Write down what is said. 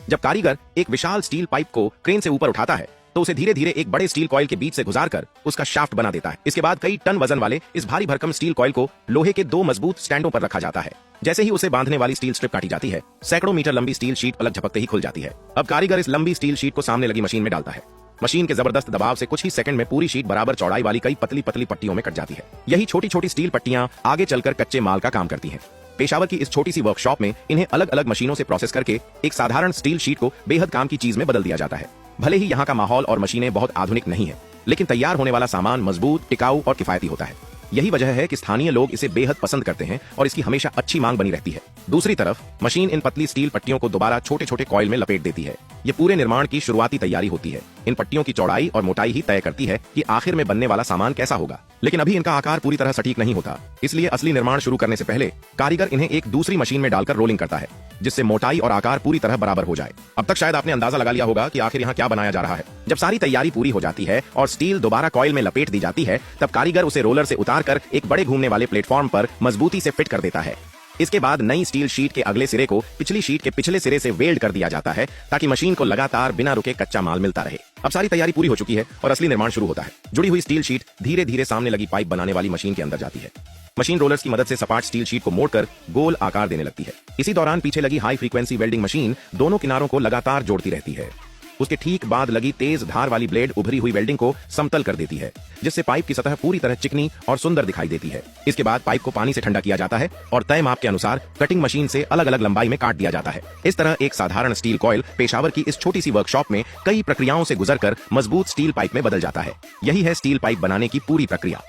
जब कारीगर एक विशाल स्टील पाइप को क्रेन से ऊपर उठाता है तो उसे धीरे धीरे एक बड़े स्टील कॉइल के बीच से गुजारकर उसका शाफ्ट बना देता है। इसके बाद कई टन वजन वाले इस भारी भरकम स्टील कॉइल को लोहे के 2 मजबूत स्टैंडों पर रखा जाता है। जैसे ही उसे बांधने वाली स्टील स्ट्रिप काटी जाती है, सैकड़ों मीटर लंबी स्टील शीट पलक झपकते ही खुल जाती है। अब कारीगर इस लंबी स्टील शीट को सामने लगी मशीन में डालता है। मशीन के जबरदस्त दबाव से कुछ ही सेकंड में पूरी शीट बराबर चौड़ाई वाली कई पतली पतली पट्टियों में कट जाती है। यही छोटी छोटी स्टील पट्टियां आगे चलकर कच्चे माल का काम करती हैं। पेशावर की इस छोटी सी वर्कशॉप में इन्हें अलग अलग मशीनों से प्रोसेस करके एक साधारण स्टील शीट को बेहद काम की चीज में बदल दिया जाता है। भले ही यहाँ का माहौल और मशीनें बहुत आधुनिक नहीं है, लेकिन तैयार होने वाला सामान मजबूत, टिकाऊ और किफायती होता है। यही वजह है कि स्थानीय लोग इसे बेहद पसंद करते हैं और इसकी हमेशा अच्छी मांग बनी रहती है। दूसरी तरफ मशीन इन पतली स्टील पट्टियों को दोबारा छोटे छोटे कॉइल में लपेट देती है। ये पूरे निर्माण की शुरुआती तैयारी होती है। इन पट्टियों की चौड़ाई और मोटाई ही तय करती है कि आखिर में बनने वाला सामान कैसा होगा। लेकिन अभी इनका आकार पूरी तरह सटीक नहीं होता, इसलिए असली निर्माण शुरू करने से पहले कारीगर इन्हें एक दूसरी मशीन में डालकर रोलिंग करता है, जिससे मोटाई और आकार पूरी तरह बराबर हो जाए। अब तक शायद आपने अंदाजा लगा लिया होगा कि आखिर यहाँ क्या बनाया जा रहा है। जब सारी तैयारी पूरी हो जाती है और स्टील दोबारा कॉइल में लपेट दी जाती है, तब कारीगर उसे रोलर से उतारकर एक बड़े घूमने वाले प्लेटफॉर्म पर मजबूती से फिट कर देता है। इसके बाद नई स्टील शीट के अगले सिरे को पिछली शीट के पिछले सिरे से वेल्ड कर दिया जाता है, ताकि मशीन को लगातार बिना रुके कच्चा माल मिलता रहे। अब सारी तैयारी पूरी हो चुकी है और असली निर्माण शुरू होता है। जुड़ी हुई स्टील शीट धीरे धीरे सामने लगी पाइप बनाने वाली मशीन के अंदर जाती है। मशीन रोलर्स की मदद से सपाट स्टील शीट को मोड़कर गोल आकार देने लगती है। इसी दौरान पीछे लगी हाई फ्रीक्वेंसी वेल्डिंग मशीन दोनों किनारों को लगातार जोड़ती रहती है। उसके ठीक बाद लगी तेज धार वाली ब्लेड उभरी हुई वेल्डिंग को समतल कर देती है, जिससे पाइप की सतह पूरी तरह चिकनी और सुंदर दिखाई देती है। इसके बाद पाइप को पानी से ठंडा किया जाता है और तय माप के अनुसार कटिंग मशीन से अलग अलग लंबाई में काट दिया जाता है। इस तरह एक साधारण स्टील कॉइल पेशावर की इस छोटी सी वर्कशॉप में कई प्रक्रियाओं से गुजरकर मजबूत स्टील पाइप में बदल जाता है। यही है स्टील पाइप बनाने की पूरी प्रक्रिया।